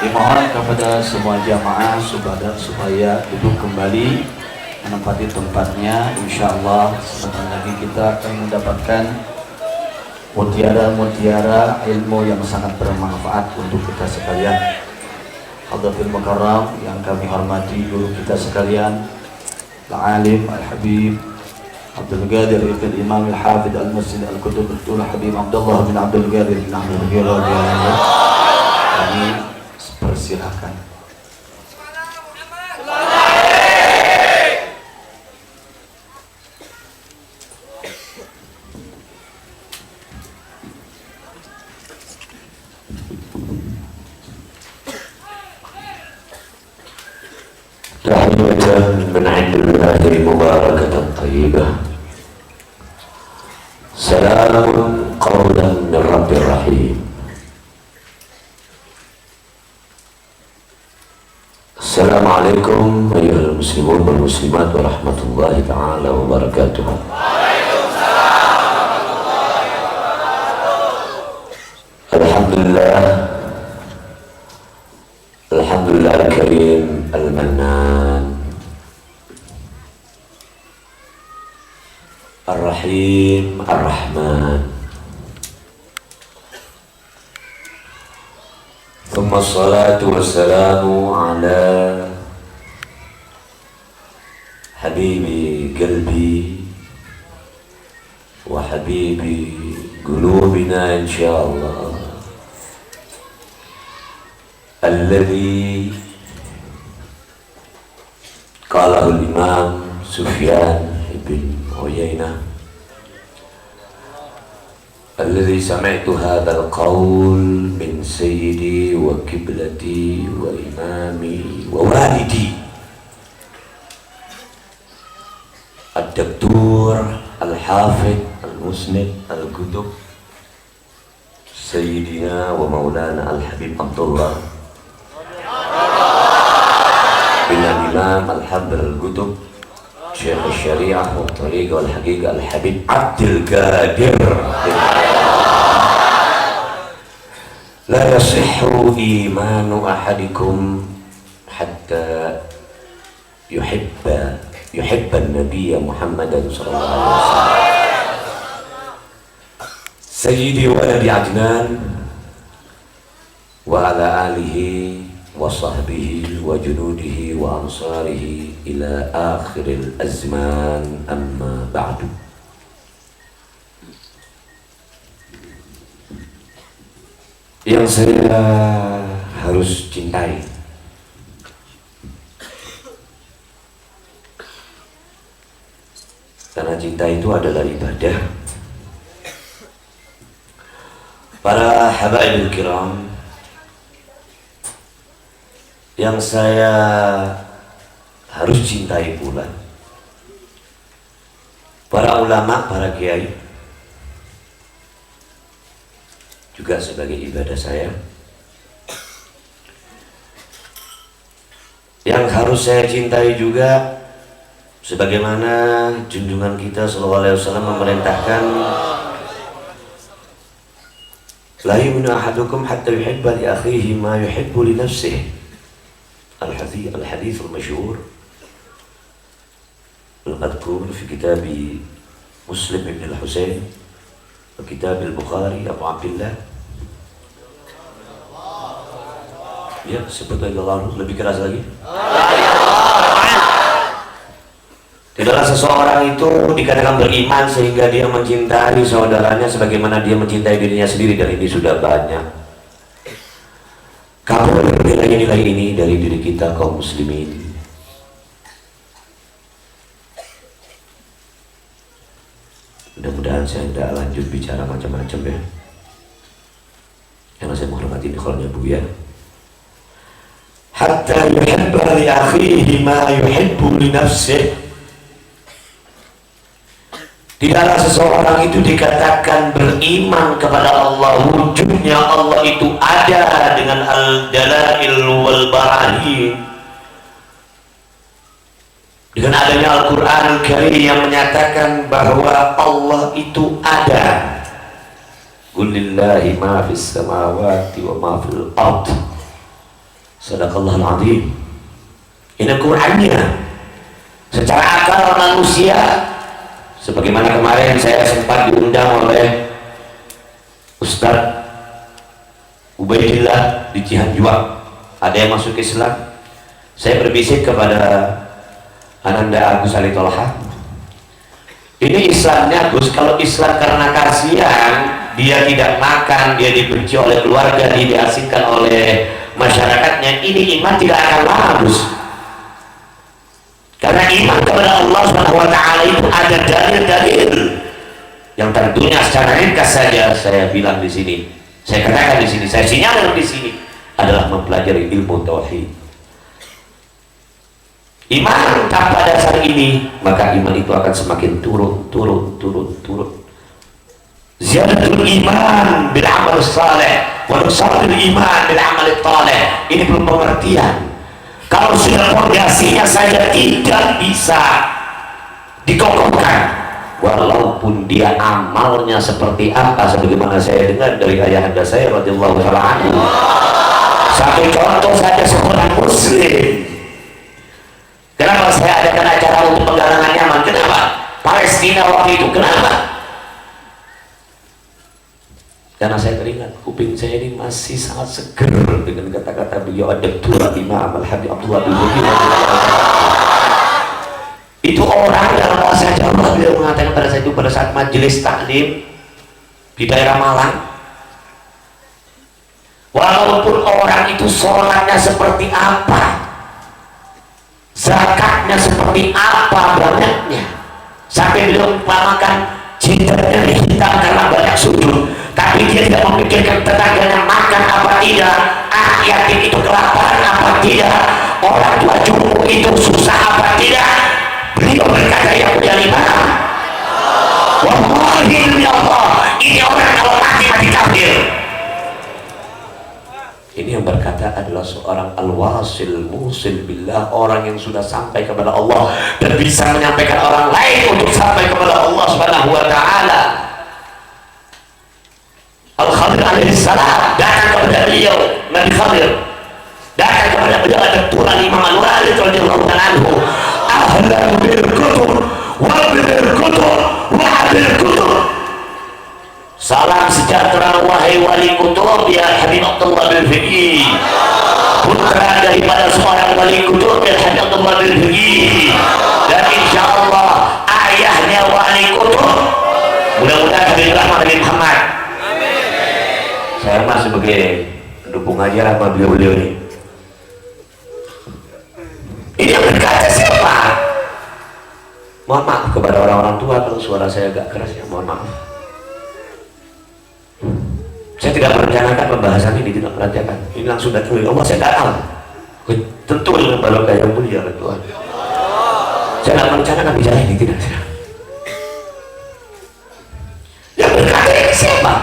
Dimohon kepada semua jamaah supaya duduk kembali menempati tempatnya. Insyaallah sebentar lagi kita akan mendapatkan mutiara-mutiara ilmu yang sangat bermanfaat untuk kita sekalian. Hadratul Mukarram yang kami hormati guru kita sekalian, Al-Alim Al-Habib Abdul Qadir Ibn Imam Al-Hafidh Al-Masjid Al-Qutub Al Habib Abdullah bin Abdul Qadir bin Abdul Qadir. Kami persilakan. Tahiyatan min 'indillahi mubarakatan thayyibah. Salamun qawlan min Rabbir Rahim. Assalamualaikum ayyuhal muslimun wal muslimat warahmatullahi ta'ala wabarakatuh. Alhamdulillah, Alhamdulillah al-Karim al-Mannan Ar-Rahim Ar-Rahman. Thumma salatu wassalamu ala habibi qalbi wa habibi qulubina insyaallah, alladhi qalahu al-Imam Sufyan ibn Uyainah, alladhi sami'tu hadzal qaul min sayyidi wa kiblati wa imami wa walidi Ad-Daktur Al-Hafidh Al-Musnid Al-Qutub Sayyidina wa Maulana Al-Habib Abdullah bin Imam Al-Habib Al-Qutub Syekh Al-Syariah wa Tariqah Al-Haqiqah Al-Habib Abdul Qadir bin La yasihhu imanu ahadikum hatta yuhibba an-nabiyya Muhammadan sallallahu alaihi wasallam sayyidi waladi Adnan wa ala alihi wa sahbihi wa junudihi wa ansarihi ila akhiril azman, amma ba'du. Yang saya harus cintai, karena cinta itu adalah ibadah. Para habaibul kiram yang saya harus cintai pula, para ulama, para kiai juga sebagai ibadah saya. Yang harus saya cintai juga sebagaimana junjungan kita sallallahu alaihi wasallam memerintahkan, la yu'minu ahadukum hatta yuhibba li akhihi ma yuhibbu li nafsihi. Al-hadits al-masyhur al-madhkur fi kitab Muslim ibn al-Husain wa kitab al-Bukhari Abu Abdullah. Ya, sebutlah Allah lebih keras lagi. Tidaklah seseorang itu dikatakan beriman sehingga dia mencintai saudaranya sebagaimana dia mencintai dirinya sendiri, dan ini sudah banyak. Kamu nilai-nilai ini dari diri kita kaum muslimin. Mudah-mudahan saya tidak lanjut bicara macam-macam ya, karena saya menghormati nikahnya Bu ya. Hatta yuhibba li akhihi ma yuhibbu li nafsihi. Tidaklah seseorang itu dikatakan beriman kepada Allah, wujudnya Allah itu ada dengan al-dalail wal barahin, dengan adanya Al-Quran Al-Karim yang menyatakan bahwa Allah itu ada. Qul lillahi ma fis samawati wa ma fil ard. Sadaqallahul azim. Ini Qur'annya. Secara akal manusia, sebagaimana kemarin saya sempat diundang oleh Ustadz Ubaidillah di Cihanjuang, ada yang masuk Islam. Saya berbisik kepada Ananda Agus Ali Tolha, ini Islamnya Gus, kalau Islam karena kasihan, dia tidak makan, dia dibenci oleh keluarga, dia diasingkan oleh masyarakatnya, ini iman tidak akan bagus. Karena iman kepada Allah SWT itu ada dalil-dalil yang tentunya secara ringkas saja saya bilang di sini, saya katakan di sini, saya sinyalir di sini adalah mempelajari ilmu tauhid. Iman tanpa dasar ini, maka iman itu akan semakin turun. Ziyadatul iman bil amal saleh wa nusatul iman bil amal saleh. Ini belum pengertian. Kalau sudah fondasinya saja tidak bisa dikokohkan, walaupun dia amalnya seperti apa, sebagaimana saya dengar dari ayahanda saya radhiyallahu anhu. Satu contoh saja seorang muslim. Kenapa saya adakan acara untuk penggalangan Yaman? Kenapa? Palestina waktu itu, kenapa? Karena saya teringat kuping saya ini masih sangat seger dengan kata-kata beliau Dr. Imam Al-Habib Abdullah bin Zubair. Itu orang dalam bahasa Jawa, beliau mengatakan pada saat itu, pada saat majelis taklim di daerah Malang, walaupun orang itu sholatnya seperti apa, zakatnya seperti apa banyaknya, sampai beliau umpamakan jidatnya hitam karena banyak sujud, tapi dia tidak memikirkan tetangganya makan apa tidak, anak yatim itu kelaparan apa tidak, orang tua jumbo itu susah apa tidak. Beliau berkata, yang punya lima, wallahi ya Allah, ini orang kalau mati kafir. Ini yang berkata adalah seorang al-wasil musil billah, orang yang sudah sampai kepada Allah dan bisa menyampaikan orang lain untuk sampai kepada Allah Subhanahu wa taala. Al-Khadir alaihi salam datang kepada beliau, Nabi Khadir datang kepada beliau, ada Tuhan Imam Al-Walid radhiyallahu anhu, ahlan bil kutub wa bil kutub wa bil kutub. Salam sejahtera wahai wali kutub ya Habib Abdullah bin Fiqih, putra daripada seorang wali kutub ya Habib Abdullah bin Fiqih, dan insya Allah ayahnya wali kutub. Mudah-mudahan Habib Rahman bin Muhammad. Saya mah sebagai pendukung aja sama beliau-beliau ini. Ini yang berkata siapa? Mohon maaf kepada orang-orang tua kalau suara saya agak keras ya, mohon maaf. Saya tidak merencanakan pembahasan ini, tidak merencanakan. Ini langsung datang dari Allah, saya datang. Tentu dengan barokah yang mulia Tuhan. Saya tidak merencanakan bicara ini, tidak. Yang berkata ini siapa?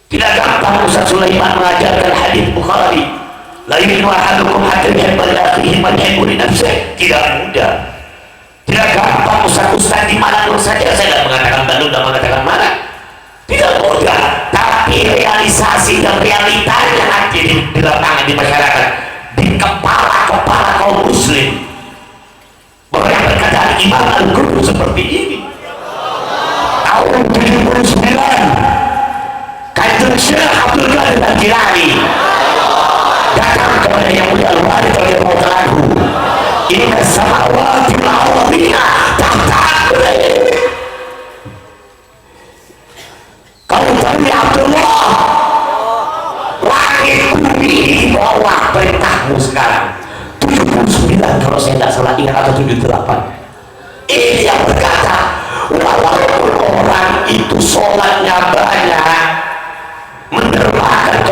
Tidak gampang Ustaz Sulaiman mengajarkan hadis Bukhari, la yu'minu ahadukum hatta yuhibba li akhihi ma yuhibbu li nafsihi. Tidak mudah. Tidak gampang Ustaz di mana saja, saya tidak mengatakan Bandung dan mengatakan mana. Tidak mudah, tapi realisasi dan realitanya nanti di lapangan, di masyarakat, di kepala-kepala kaum muslim, bahwa yang berkata Imam Al-Qurtubi seperti ini. Tahun 79 Kanjeng Syekh Abdul Qadir Al-Jilani datang kepada yang mulia Al-Walid radhiyallahu anhu. inna samawati al-ardina tahta aqdamih. Kau tadi Abdullah, langit bumi di bawah perintahmu sekarang 79 kalau saya tidak salah ingat, atau 78. Ini yang berkata, walaupun orang itu sholatnya banyak, mendermakan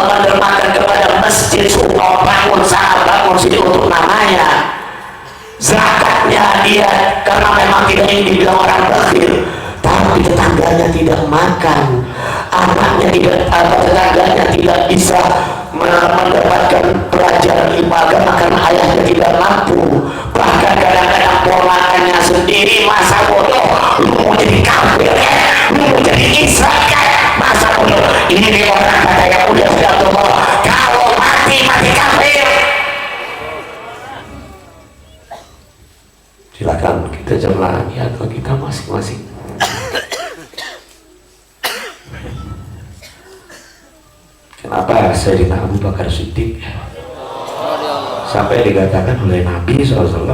mendermakan kepada masjid, sunnah, bangun saat bangun sini untuk namanya, zakatnya dia karena memang tidak ingin dibilang orang bakhil, tapi tetangganya tidak makan, anaknya tidak, tetangganya tidak bisa mendapatkan pelajaran ilmu agama karena ayahnya tidak mampu, bahkan kadang-kadang ponakannya sendiri, masa bodoh lu mau jadi kafir lu mau jadi Islam masa bodoh ini nih orang kata yang udah tua, kalau mati kafir. Silakan kita jalani atau kita masing-masing. Kenapa Sayyidina Abu Bakar Siddiq sampai dikatakan oleh Nabi SAW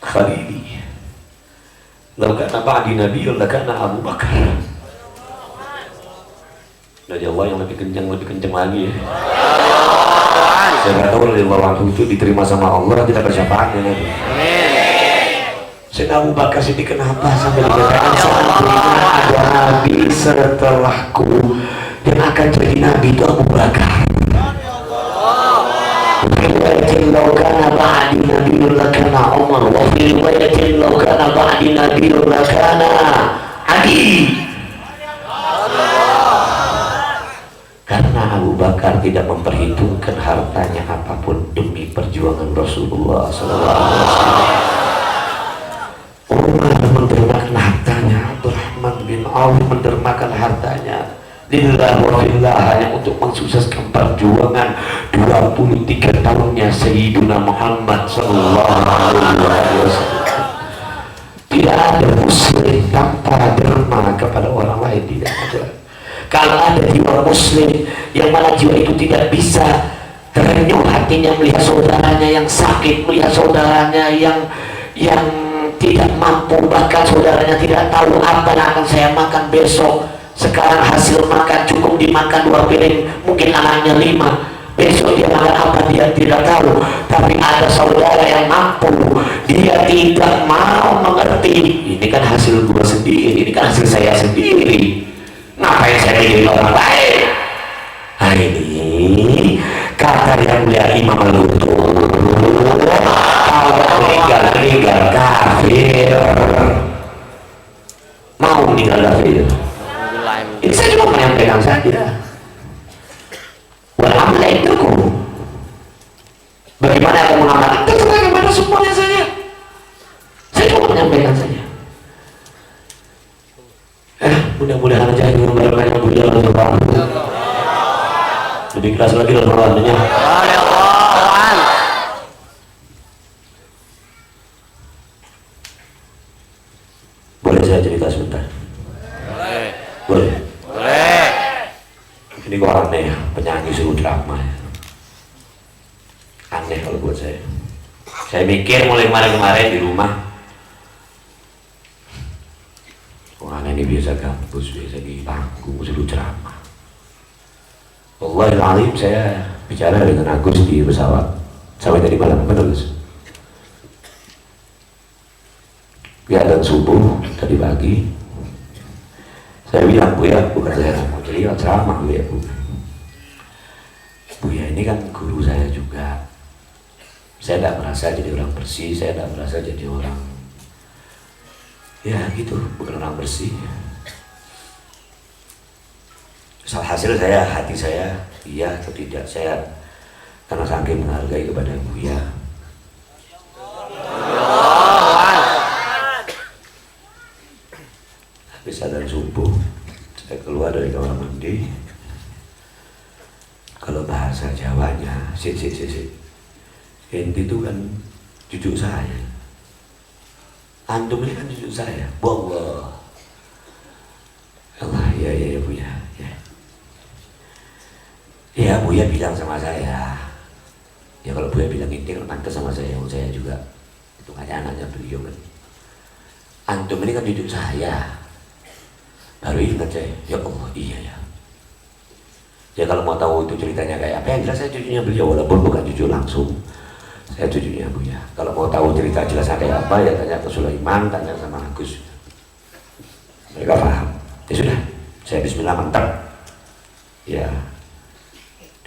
Khalili, lau kana ba'di nabiyyun lakana Abu Bakar. Dari Allah yang lebih kencang lagi ya. Saya nggak tahu dari waktu itu diterima sama Allah tidak bersyafaat ya Nabi. Sayyidina Abu Bakar Siddiq kenapa sampai dikatakan seandainya ada Nabi setelahku yang akan jadi Nabi itu Abu Bakar. Riwayatin law kana ba'di nabiyyun lakana Umar, wa fi riwayatin law kana ba'di nabiyyun lakana Ali. Karena Abu Bakar tidak memperhitungkan hartanya apapun demi perjuangan Rasulullah SAW. Umar mendermakan hartanya, Abdurrahman bin Auf mendermakan hartanya lillah wa fillah, hanya untuk mensukseskan perjuangan 23 tahunnya Sayyiduna Muhammad sallallahu alaihi wasallam. Tidak ada muslim tanpa derma kepada orang lain, tidak ada. Kalau ada jiwa muslim yang mana jiwa itu tidak bisa terenyuh hatinya melihat saudaranya yang sakit, melihat saudaranya yang tidak mampu, bahkan saudaranya tidak tahu apa yang akan saya makan besok. Sekarang hasil makan cukup dimakan 2 piring, mungkin anaknya 5, besok dia makan apa dia tidak tahu. Tapi ada saudara yang mampu, dia tidak mau mengerti, ini kan hasil gua sendiri, ini kan hasil saya sendiri, ngapain saya jadi orang lain. Nah ini kata yang mulia Imam Al-Lutuf, kalau meninggal kafir, mau meninggal kafir. Ini saya cuma menyampaikan saja. Walhamdulillah itu bagaimana aku mengamalkan terserah kepada semuanya saja. Saya cuma menyampaikan saja. Mudah-mudahan aja ini memberkati berjalan dengan lebih keras lagi dalam perlahannya. Boleh saya cerita sebentar? Boleh? Ini kok aneh ya, penyanyi suruh drama ya. Aneh kalau buat saya. Saya mikir mulai kemarin-kemarin di rumah, orang ini biasa kampus, biasa di panggung, suruh ceramah. Wallahualam saya bicara dengan Agus di pesawat sampai tadi malam, betul Gus? Ya, dan subuh tadi pagi saya bilang, Bu ya, bukan saya mau jadi ceramah Bu ya, Bu ya, ini kan guru saya juga. Saya tidak merasa jadi orang bersih, saya tidak merasa jadi orang ya gitu, bukan orang bersih. Hasil saya, hati saya iya atau tidak, saya karena saking menghargai kepada Buya. Habis azan subuh saya keluar dari kamar mandi. Kalau bahasa Jawanya enti itu kan cucu saya, antum ini kan cucu saya. Wallah Allah, ya Bu ya, ya Ya Buya bilang sama saya, ya kalau Buya bilang ini kan pantas sama saya juga itu hanya anaknya beliau kan. Antum ini kan cucu saya. Baru ingat saya, ya Allah iya ya. Ya kalau mau tahu itu ceritanya kayak apa, yang jelas saya cucunya beliau walaupun bukan cucu langsung. Saya cucunya Buya. Kalau mau tahu cerita jelasnya kayak apa ya tanya ke Sulaiman, tanya sama Agus. Mereka paham. Ya sudah, saya bismillah mantap. Ya,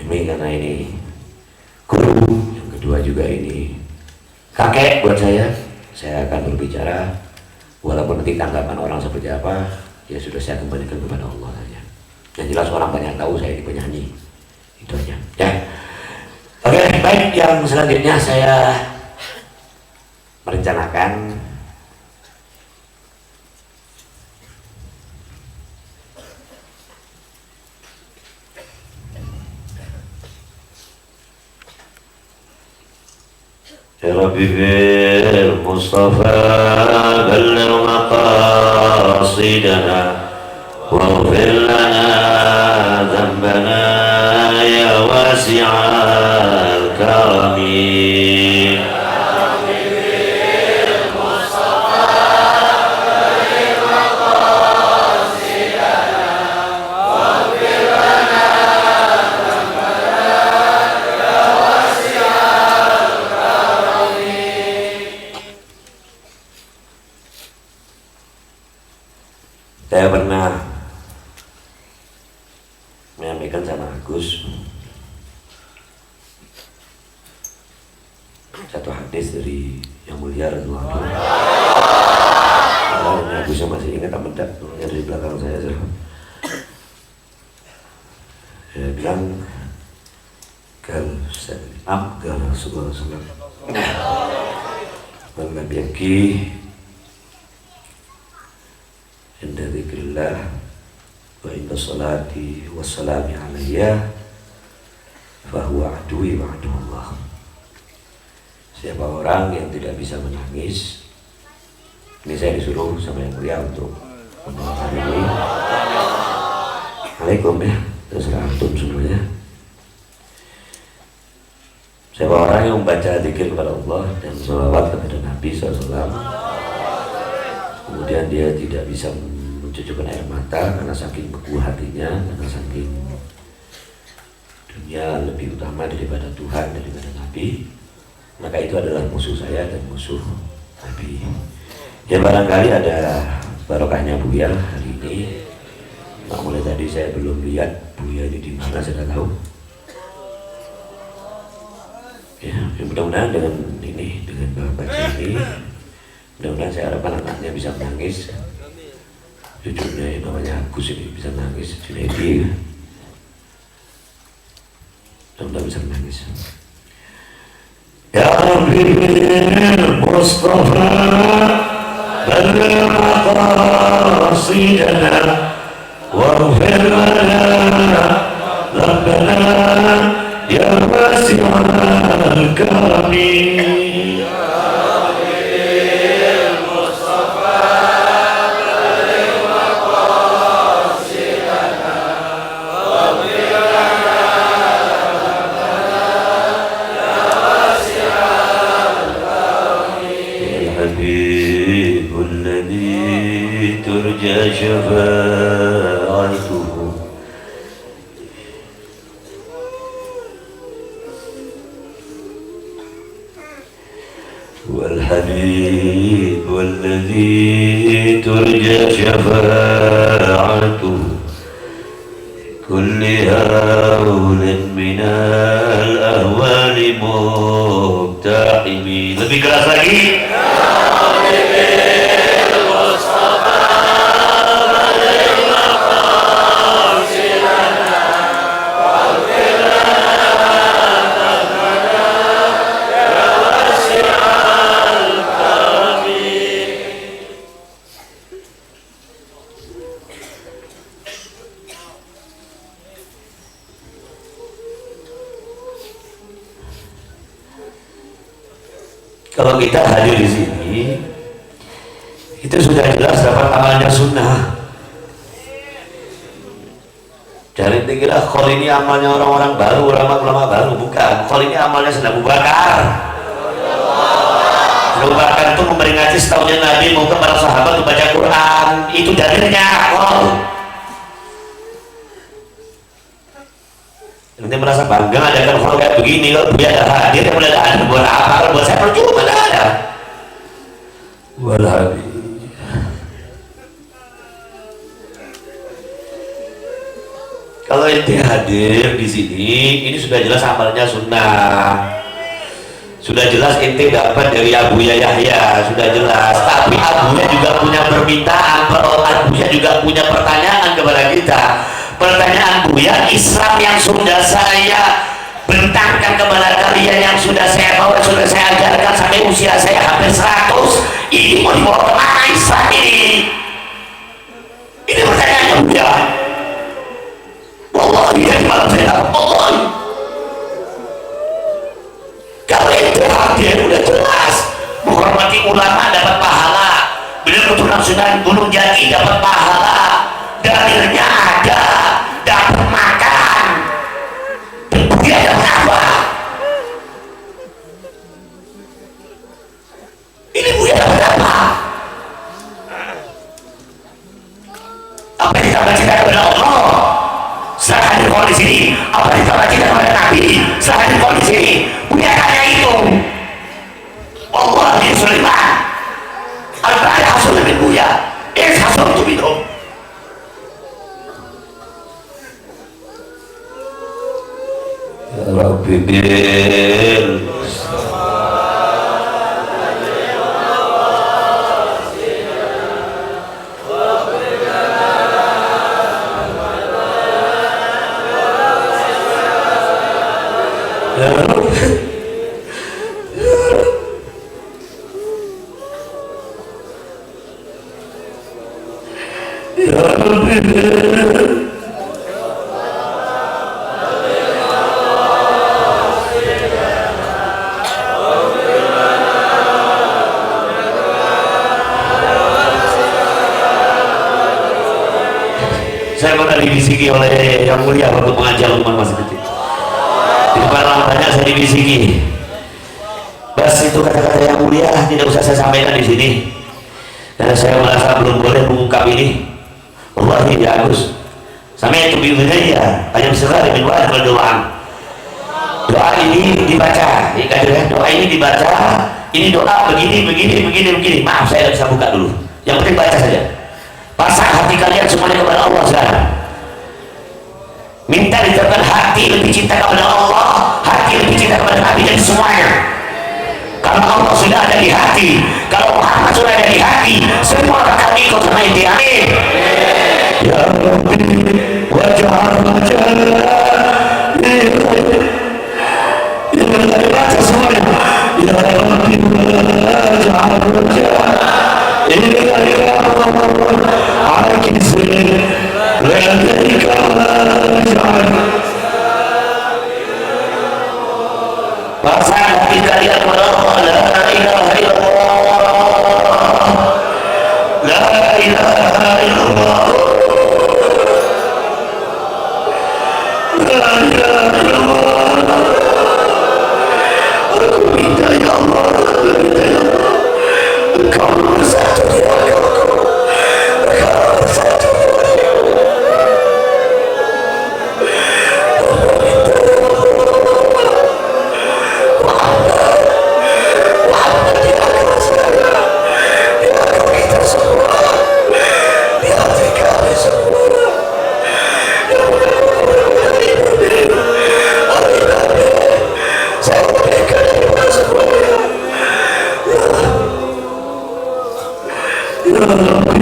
demi karena ini guru, yang kedua juga ini kakek buat saya akan berbicara. Walaupun nanti tanggapan orang seperti apa, ya sudah saya kembalikan kepada Allah saja. Yang jelas orang banyak tahu saya ini penyanyi. Itu aja. Ya. Oke, baik. Yang selanjutnya saya merencanakan يا ربي بالمصطفى بلغ مقاصدنا واغفر لنا ذنبنا يا واسع الكرم Saya pernah menyampaikan sama Agus satu hadis dari Yang Mulia Rasulullah. Kalau Agusnya masih ingat apa tidak? Dari belakang saya. Saya bilang kalau Rasulullah SAW Nabi inda dzikrillah wa inda salati wassalami alayya fahuwa aduwi wa aduwallah. Siapa orang yang tidak bisa menangis, ini saya disuruh sama Yang Mulia untuk membawakan ini. Assalamualaikum ya, terserah antum semuanya. Siapa orang yang membaca zikir kepada Allah dan sholawat kepada Nabi SAW, kemudian dia tidak bisa mencucurkan air mata karena saking beku hatinya, karena saking dunia lebih utama daripada Tuhan, daripada Nabi, maka itu adalah musuh saya dan musuh Nabi. Ya barangkali ada barokahnya Buya hari ini. Nah, mulai tadi saya belum lihat Buya ini di mana, saya tidak tahu. Ya, mudah-mudahan dengan ini, dengan baca ini, mudah-mudahan saya harapkan anaknya bisa menangis. Cucunya yang namanya Agus ini bisa menangis, Junaidi. Mudah-mudahan bisa menangis. Ya Rabbi Mustafa balligh maqasidana waghfir lana dhanbana ya wasi'al karami. ترجى شفاعته والحبيب الذي ترجى شفاعته كل هول من الأهوال مقتحمين. Lebih keras lagi. Kalau kita hadir di sini, itu sudah jelas dapat amalnya sunnah. Dari kira khol ini amalnya orang-orang baru, ulama-ulama baru, bukan. Khol ini amalnya sudah Abu Bakar. Abu Bakar itu memperingati setahunnya Nabi mau para sahabat untuk baca Quran, itu dalilnya khol. Nanti merasa bangga ada khol kayak begini, kalau dia ada hadir, dia mulai ada buat apa? Buat saya percuma tidak ada. Wallahi. Kalau ente hadir di sini, ini sudah jelas amalnya sunnah, sudah jelas ente dapat dari Abuya Yahya, sudah jelas. Tapi Abuya juga punya permintaan, Abuya juga punya pertanyaan kepada kita. Pertanyaan Buya, Islam yang sudah saya bentangkan kepada kalian, yang sudah saya bawa, sudah saya ajarkan sampai usia saya hampir 100, ini mau dibawa kemana Islam ini? Ini pertanyaannya Buya. Allah dia di malam saya, Allah. Kalau itu hadir udah jelas, menghormati ulama dapat pahala, beliau keturunan Sunan Gunung Jati dapat pahala, dalilnya ada, dapat makan, dan dia dapat apa? Ini Buya dapat apa? Apa yang ditambah cinta kepada Allah? Setelah hadir kau di sini, apa ditambah cinta kepada Nabi? Setelah hadir kau di sini, Buya tanya itu. Allah di Sulaiman, al-Ba'ala hasil lebih Buya, hasil untuk minum. Ya Rabbi bil saya pernah dibisiki oleh yang mulia waktu mengajar rumah masih kecil. Di depan orang banyak saya dibisiki. Bas, itu kata-kata yang mulia tidak usah saya sampaikan di sini. Karena saya merasa belum boleh mengungkap ini. Allah ini Agus. Sampai itu bingung ya. Hanya sekali min wa'ad berdoa. Doa ini dibaca. Doa ini dibaca. Ini doa begini. Maaf, saya tidak bisa buka dulu. Yang penting baca saja. Pasang hati kalian semuanya kepada Allah sekarang. Minta diterapkan hati lebih cinta kepada Allah, hati lebih cinta kepada Nabi dan semuanya. Kalau Allah sudah ada di hati, kalau Muhammad sudah ada di hati, semua akan ikut sama inti. Amin. Ya Rabbi, wajah baca semuanya. Ya Rabbi, pasang hati kalian kepada Allah. La ilaha illallah, la ilaha illallah, la ilaha illallah. Aku minta ya Allah, Engkau nomor satu di agamaku, Engkau nomor satu di agamaku. Muhammad di agama saya, di agama kita semua, di hati kami semua. Ya Allah, saya berikan kepada semuanya. Ya Rabbi,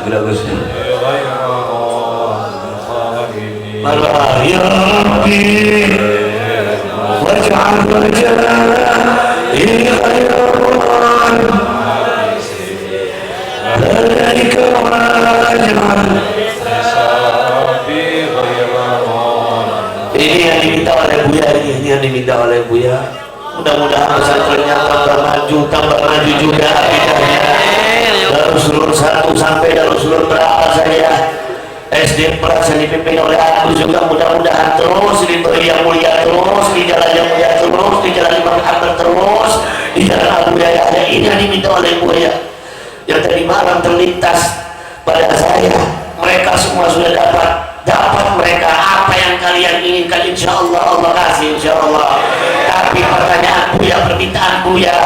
gerak Gus. Allah ya Rabbi, waj'al wajha'i khairan, dzalika waj'al. Ini yang diminta oleh Buya, ini yang diminta oleh Buya. Mudah-mudahan pesantrennya tambah maju juga bidangnya. Darussulur 1 sampai Darussulur berapa saja SD Pras yang dipimpin oleh aku juga, mudah-mudahan terus diberi yang mulia, terus di jalan yang mulia, terus di jalan Imam Muhammad, terus di jalan Abu Yahya. Ini yang diminta oleh Buya yang tadi malam terlintas pada saya. Mereka semua sudah dapat mereka apa yang kalian inginkan, insya Allah Allah kasih, insya Allah. Tapi pertanyaan Buya, permintaan Buya,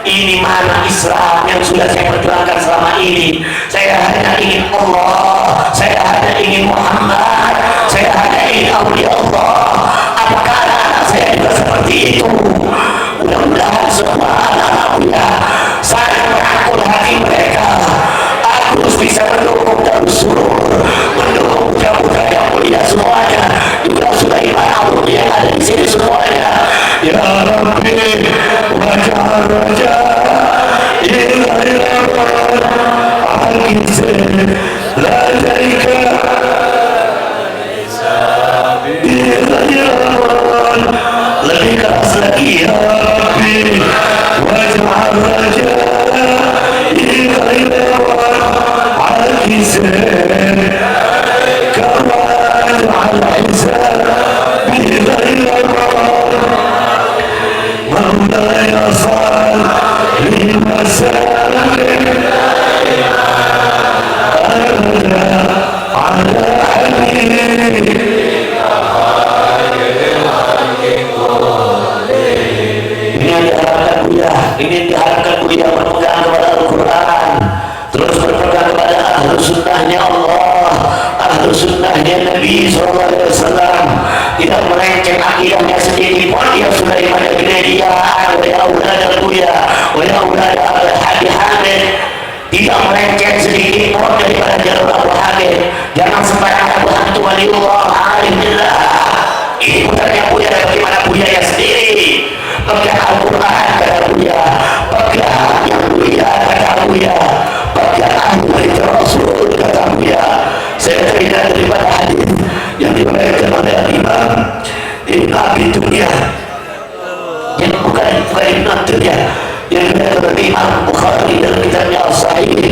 ini mana Islam yang sudah saya perjuangkan selama ini? Saya hanya ingin Allah, saya hanya ingin Muhammad, saya hanya ingin awliya Allah. Apakah anak saya juga seperti itu? Mudah-mudahan semua anak Buya saling merangkul hati mereka. Aku bisa mendukung Darussulur, mendukung putra-putra yang mulia semuanya, juga Sulaiman Abu yang ada di sini semuanya. Ya Rabbi, wajah raja ilahilawan al-kisir la jarika ilahilawan. Lebih keras lagi, ya Rabbi, wajah raja ilahilawan al-kisir kama al-hisab ilahilawan. مولاي صل وسلم على حبيبك. Ini diharapkan Buya berpegang kepada Al-Quran, terus berpegang kepada ahlu sunnahnya Allah, ahlu sunnahnya Nabi SAW, tidak melenceng akidahnya sendiri pun. Ya Sulaiman al-Ghidaiyah wa ya aulad al-Buya wa ya aulad al-Hadi Hamid, tidak melenceng sedikit pun daripada jalur Abu Hamid. Jangan sembarangan Abu Hamid itu waliullah alimillah. Ini bukannya Buya dan bagaimana Buya yang sendiri. Pegang Al-Quran kata Buya, pegang yang mulia kata Buya, pegang ahli bait Rasul kata Buya. Saya teringat daripada hadis yang diriwayatkan oleh Imam Ibn Abi Dunya, yang bukan Ibn Dunya, yang diriwayatkan oleh Imam Bukhari dalam kitabnya As-Sahih.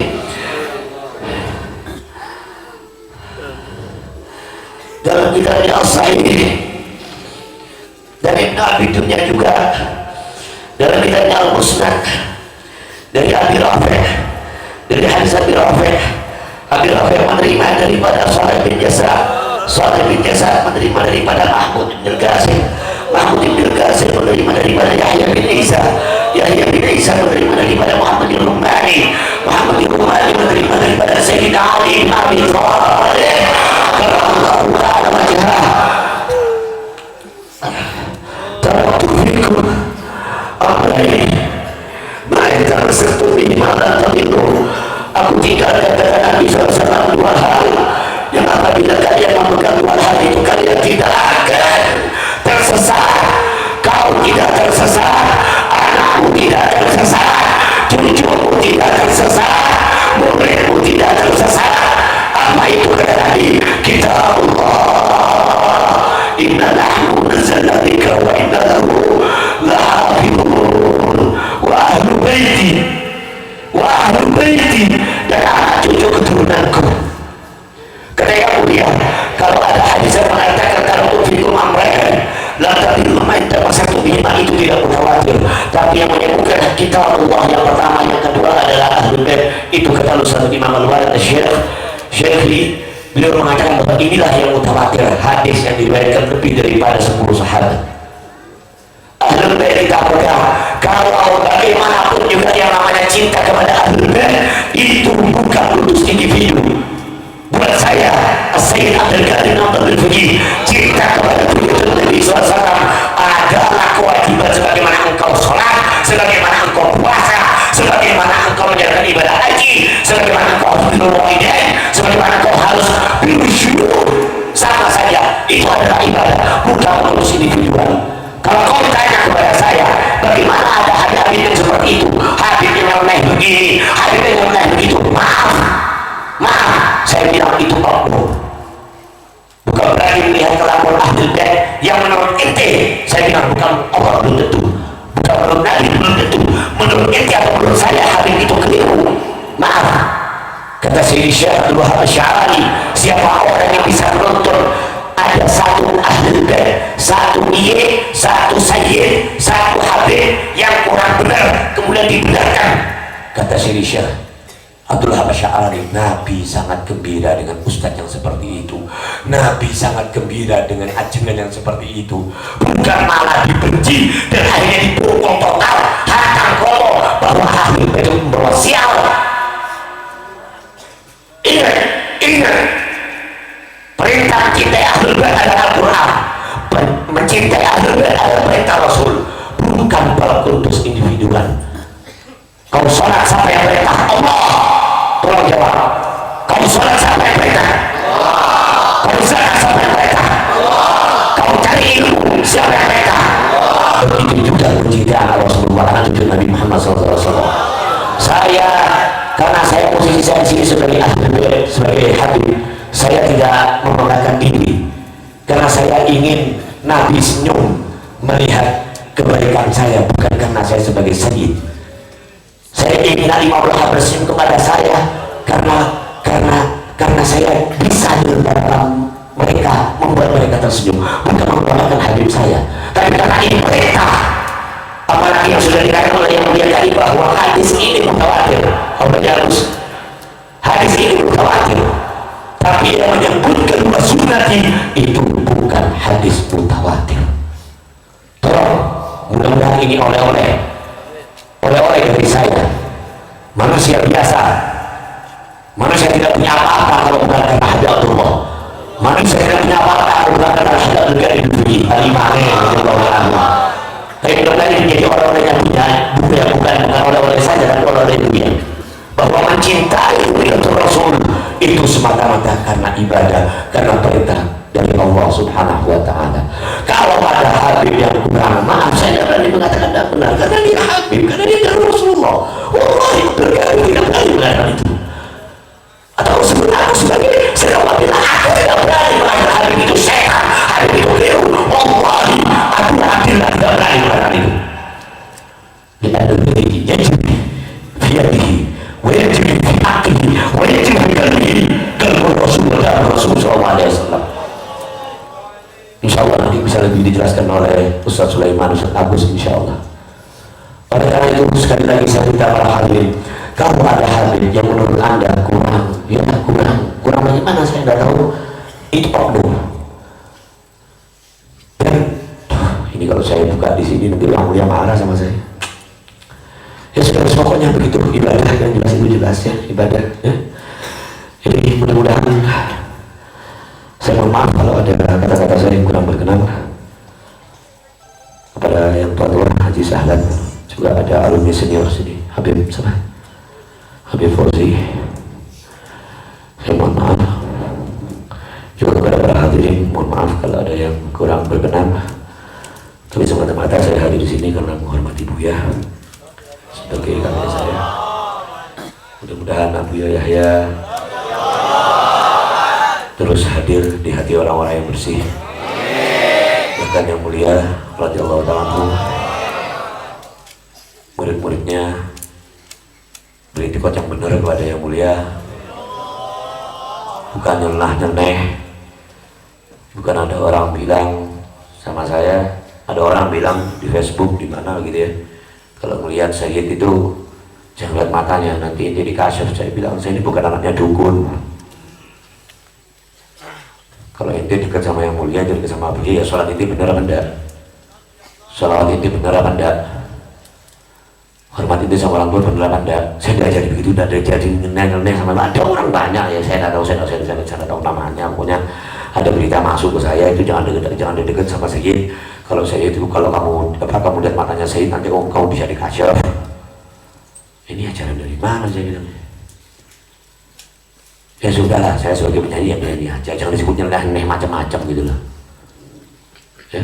Dalam kitabnya As-Sahih dari Ibn Abi Dunya juga, dalam kitabnya Al-Musnad dari Abi Rafi', dari hadis Abi Rafi'. Abi Rafi' menerima daripada Salih bin Jasar, Salih bin Jasar menerima daripada Mahmud bin Qasim, Mahmud bin Qasim menerima daripada Yahya bin Isa, Yahya bin Isa menerima daripada Muhammad bin Rumani, Muhammad bin Rumani menerima daripada Sayyidina Ali bin Abi Thalib karramallahu ta'ala wajhah. Taraktu fikum amrayn ma in tamassaktum bihima lan tadillu. Aku tinggalkan kata Nabi SAW 2 hal yang apabila kalian memegang 2 hal itu kalian tidak akan tersesat. Kau tidak tersesat, anakmu tidak tersesat, cucumu tidak tersesat, muridmu tidak tersesat. Apa itu kata Nabi? Kitab Allah, inna nahnu nazzalna dzikra wa inna lahu lahafizun wa ahlu baiti dan anak cucu keturunanku. Kata yang mulia, kalau ada hadis yang mengatakan kalau fikum amrayn la tadillu ma in tamassaktum bihima, itu tidak mutawatir. Tapi yang menyebutkan kitab Allah yang pertama, yang kedua adalah ahlul bait. Itu kata Ustaz Imam Al-Walid Syekhi, beliau mengatakan bahwa inilah yang mutawatir, hadis yang diriwayatkan lebih daripada 10 sahabat. Ahlul bait kita pegang. Kalau bagaimanapun juga yang namanya cinta kepada ahlul bait itu bukan khusus individu. Buat saya, Sayyid Abdul Qadir Abdul Fuji, cinta kepada Nabi SAW adalah kewajiban sebagaimana engkau sholat, sebagaimana engkau puasa, sebagaimana engkau menjalankan ibadah haji, sebagaimana engkau harus birrul walidain, sebagaimana engkau harus bersyukur. Sama saja, itu adalah ibadah, bukan khusus individual. Kalau kau tanya kepada saya, bagaimana ada hadis yang seperti itu, hadis yang lain begini, hadis yang lain begitu, maaf, saya bilang itu oknum. Bukan berarti melihat kelakuan ahli bait yang menurut ente, saya bilang bukan Allah belum tentu, bukan menurut Nabi belum tentu, menurut ente atau menurut saya Habib itu keliru. Maaf, kata Syekh Abdul Wahab Asy'ari, siapa orang yang bisa menonton ada satu ahli bait, satu iye, satu sayyid, satu habib yang kurang benar kemudian dibenarkan, kata Syekh Abdul Wahab Asy'ari, Nabi sangat gembira dengan ustadz yang seperti itu. Nabi sangat gembira dengan ajengan yang seperti itu, bukan malah dibenci dan akhirnya dipukul total hantam kotor bahwa ahli itu membawa sial. Ingat, perintah cintai ahlul bait adalah Al-Quran, mencintai ahlul bait adalah perintah Rasul, bukan bal kudus individuan. Kau sholat siapa yang perintah? Allah. Tolong jawab. Kau sholat siapa yang perintah? Allah. Kau zakat siapa yang perintah? Allah. Kau cari ilmu siapa yang perintah? Allah. Begitu juga pencintaan Rasulullah Nabi Muhammad SAW. Karena saya posisi saya di sini sebagai ahli, sebagai habib, saya tidak membanggakan diri karena saya ingin Nabi senyum melihat kebaikan saya, bukan karena saya sebagai sayyid. Saya ingin Nabi Allah bersenyum kepada saya karena saya bisa dalam mereka, membuat mereka tersenyum, bukan membanggakan habib saya, tapi karena ini perintah. Apalagi yang sudah dikatakan oleh yang mulia tadi bahwa hadis ini mutawatir. Hadis ini mutawatir, tapi yang menyebutkan sunnati itu bukan hadis mutawatir. Tolong, mudah-mudahan ini oleh-oleh dari saya, manusia biasa, manusia tidak punya apa-apa kalau bukan karena hadiratullah, manusia tidak punya apa-apa kalau bukan karena hadiratullah di dunia al-imamah. Tapi kembali menjadi orang-orang yang punya bukan orang-orang saja, tapi orang-orang dunia, bahwa mencintai Rasul itu semata-mata karena ibadah, karena perintah dari Allah Subhanahu wa Ta'ala. Kalau ada habib yang kurang, maaf saya tidak berani mengatakan tidak benar, karena dia habib, karena dia dari Rasulullah. Wallahi berkali tidak berani mengatakan itu. Atau sebenarnya sebagai sedang bila aku tidak berani mengatakan habib itu sehat, habib itu keliru. Wallahi aku tidak berani mengatakan itu. Dia ada diri, yajib fiyadihi, wajib fi akhihi, wajib fi qalbihi, qalbu Rasulullah SAW. Insya Allah nanti bisa lebih dijelaskan oleh Ustaz Sulaiman, Ustaz Agus, insya Allah. Oleh karena itu sekali lagi saya minta para hadirin, kalau ada hadirin yang menurut anda kurang, ya kurang bagaimana saya tidak tahu, itu oknum. Dan ini kalau saya buka di sini nanti orang mulia marah sama saya. Ya sudah, pokoknya begitu, ibadah yang jelas itu jelas ya, ibadah ya. Jadi mudah-mudahan, saya mohon maaf kalau ada kata-kata saya yang kurang berkenan. Kepada yang tua Haji Sahlan, juga ada alumni senior sini, Habib sama Habib Fauzi, saya mohon maaf. Juga kepada para hadirin, mohon maaf kalau ada yang kurang berkenan. Tapi semata-mata saya hadir di sini karena menghormati Buya sebagai kakak saya. Mudah-mudahan Buya Yahya terus hadir di hati orang-orang yang bersih, bahkan yang mulia radhiyallahu ta'ala anhu, murid-muridnya beritikad yang benar kepada yang mulia, bukan nyeleneh. Bukan ada orang bilang sama saya, ada orang bilang di Facebook di mana gitu ya, kalau melihat Sayyid itu jangan lihat matanya, nanti ini dikasih. Saya bilang saya ini bukan anaknya dukun. Kalau ente dekat sama yang mulia, dekat sama beliau, ya sholat ini benar apa enggak? Sholat ini benar apa enggak? Hormat itu sama orang tua benar apa enggak? Saya tidak jadi begitu, tidak jadi ngeneh sama ada orang banyak ya, saya tidak tahu, saya tidak tahu namanya. Pokoknya ada berita masuk ke saya, itu jangan dekat sama Sayyid. Kalau saya itu, kalau kamu lihat matanya Sayyid, nanti kamu bisa dikasyaf. Ini ajaran dari mana saya bilang? Ya sudahlah, saya sebagai penyanyi ya penyanyi aja, jangan disebut nyeleneh macam-macam gitu loh ya.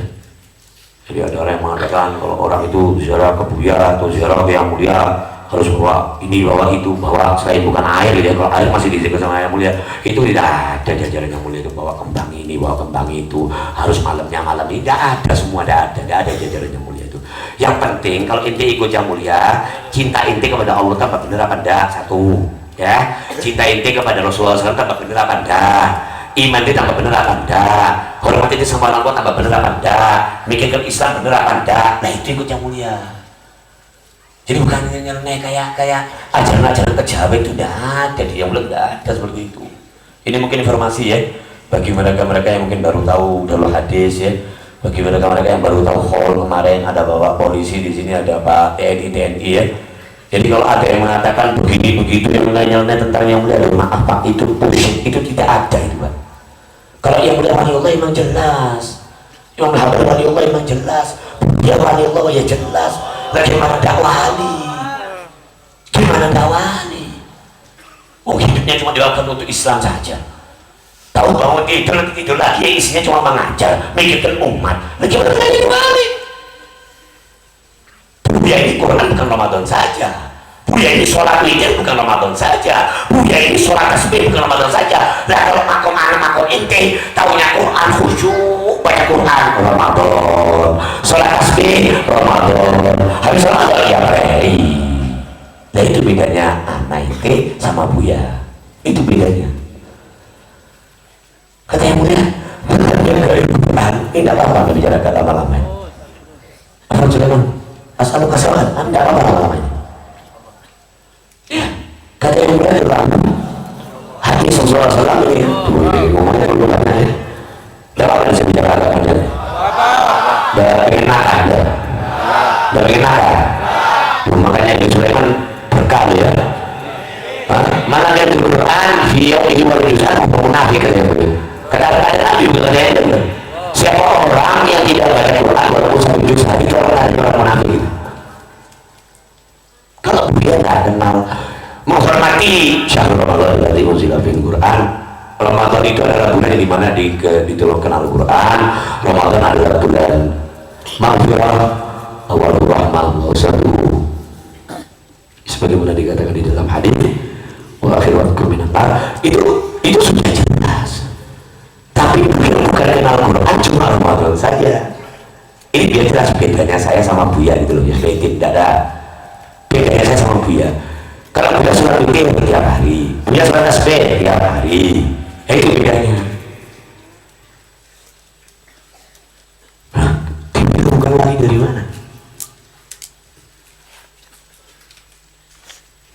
Jadi ada orang yang mengatakan kalau orang itu ziarah ke Buya atau ziarah ke yang mulia harus bawa ini, bawa itu, bawa selain bukan air gitu ya. Kalau air masih dizikir sama yang mulia, itu tidak ada di ajaran yang mulia itu bawa kembang ini, bawa kembang itu, harus malamnya malam ini, tidak ada, semua tidak ada di ajaran yang mulia itu. Yang penting kalau ente ikut Yang Mulia, cinta ente kepada Allah tambah bener apa enggak? Satu, ya. Cinta ente kepada Rasulullah SAW tambah bener apa enggak? Iman dia tambah bener apa enggak? Hormat ente sama orang tua tambah bener apa enggak? Mikirkan Islam bener apa enggak? Nah itu ikut Yang Mulia. Jadi bukan nyeleneh kayak ajaran-ajaran kejawen itu enggak ada di Yang Mulia, enggak ada seperti itu. Ini mungkin informasi ya bagi mereka-mereka yang mungkin baru tahu dalam hadis ya. Bagi mereka-mereka yang baru tahu hall kemarin ada bapak polisi di sini, ada Pak TNI ya. Jadi kalau ada yang mengatakan begini begitu yang nanya tentang Yang Mulia, maaf Pak, itu bullshit, itu tidak ada itu Pak. Kalau Yang Mulia wali Allah memang jelas, Imam Habib wali Allah memang jelas, dia wali Allah ya jelas. Bagaimana dakwali? Gimana dakwali? Oh hidupnya cuma dilakukan untuk Islam saja. Tahu bahwa tidur lagi yang isinya cuma mengajar, mikirkan umat. Lagi mana lagi kembali? Buya ini Quran bukan Ramadan saja. Buya ini sholat witir bukan Ramadan saja. Buya ini sholat tasbih bukan Ramadan saja. Nah kalau makom anak makom ente, tahunya Quran khusyuk, baca Quran Ramadan, sholat tasbih Ramadan, habis Ramadan ya hari. Nah itu bedanya anak ente sama Buya. Itu bedanya. Kata Yang Mulia, benar ini tidak apa-apa membicarakan lama-lama. Apa sudah asal kesalahan, tidak apa-apa lama-lamanya. Ya, kata Yang Mulia dalam hadis Rasulullah SAW ini, ngomongnya dulu karena ya, tidak apa-apa bisa bicarakan aja. Dari enakan, dari enakan. Makanya Nabi Sulaiman berkah ya. Mana yang di Quran, dia ini merujukan munafik katanya. Kadang-kadang Nabi bilang ada siapa orang yang tidak baca Quran walaupun satu juz itu orang munafik. Kalau dia nggak kenal menghormati syahrul Ramadan dari unzila fil Quran. Ramadan itu adalah bulan di mana diturunkan Al-Quran. Ramadan adalah bulan maghfirah, awal rahmah, wasatuhu. Sebagaimana dikatakan di dalam hadis, wa akhir waktu minar. Itu sudah jelas. Tapi bukan kenal Quran cuma Ramadan saja. Ini biar jelas bedanya saya sama Buya gitu loh ya. Tidak ada bedanya saya sama Buya. Kalau Buya sholat witir tiap hari, Buya sholat tasbih tiap hari, itu bedanya. Hah? Diberikan lagi dari mana?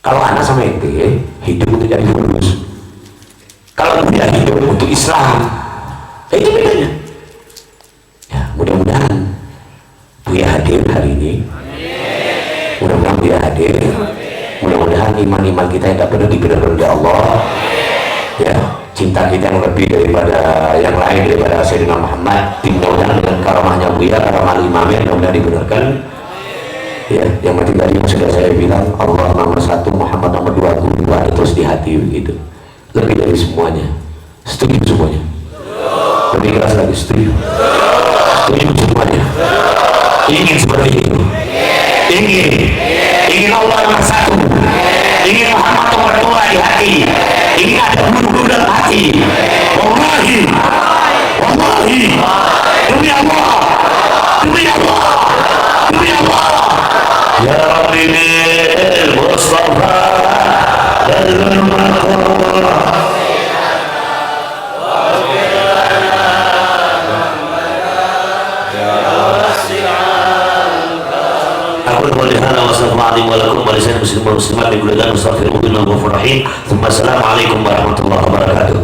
Kalau anak sama ente hidup untuk jadi lurus. Kalau Buya hidup untuk Islam, itu bedanya. Ya, mudah-mudahan Buya hadir hari ini. Mudah-mudahan Buya hadir. Mudah-mudahan iman-iman kita yang tak benar dibenar oleh Allah. Ya, cinta kita yang lebih daripada yang lain daripada Sayyidina Muhammad. Mudah-mudahan dengan karamahnya Buya, karamah imamnya mudah-mudahan dibenarkan. Ya, yang penting tadi yang sudah saya bilang, Allah nomor 1, Muhammad nomor 2, dua terus di hati begitu. Lebih dari semuanya. Setuju semuanya? Lebih keras lagi, setuju? Setuju semuanya? Ingin seperti itu? Ingin Allah nomor 1, ingin Muhammad nomor 2 di hati, ingin ada bulu-bulu dalam hati. Wallahi demi Allah, demi Allah, demi Allah. Ya Rabbi bil Mustafa al-Maqam. Assalamualaikum warahmatullahi wabarakatuh.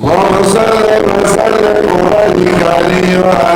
اللهم صل وسلم وبارك عليه وعلى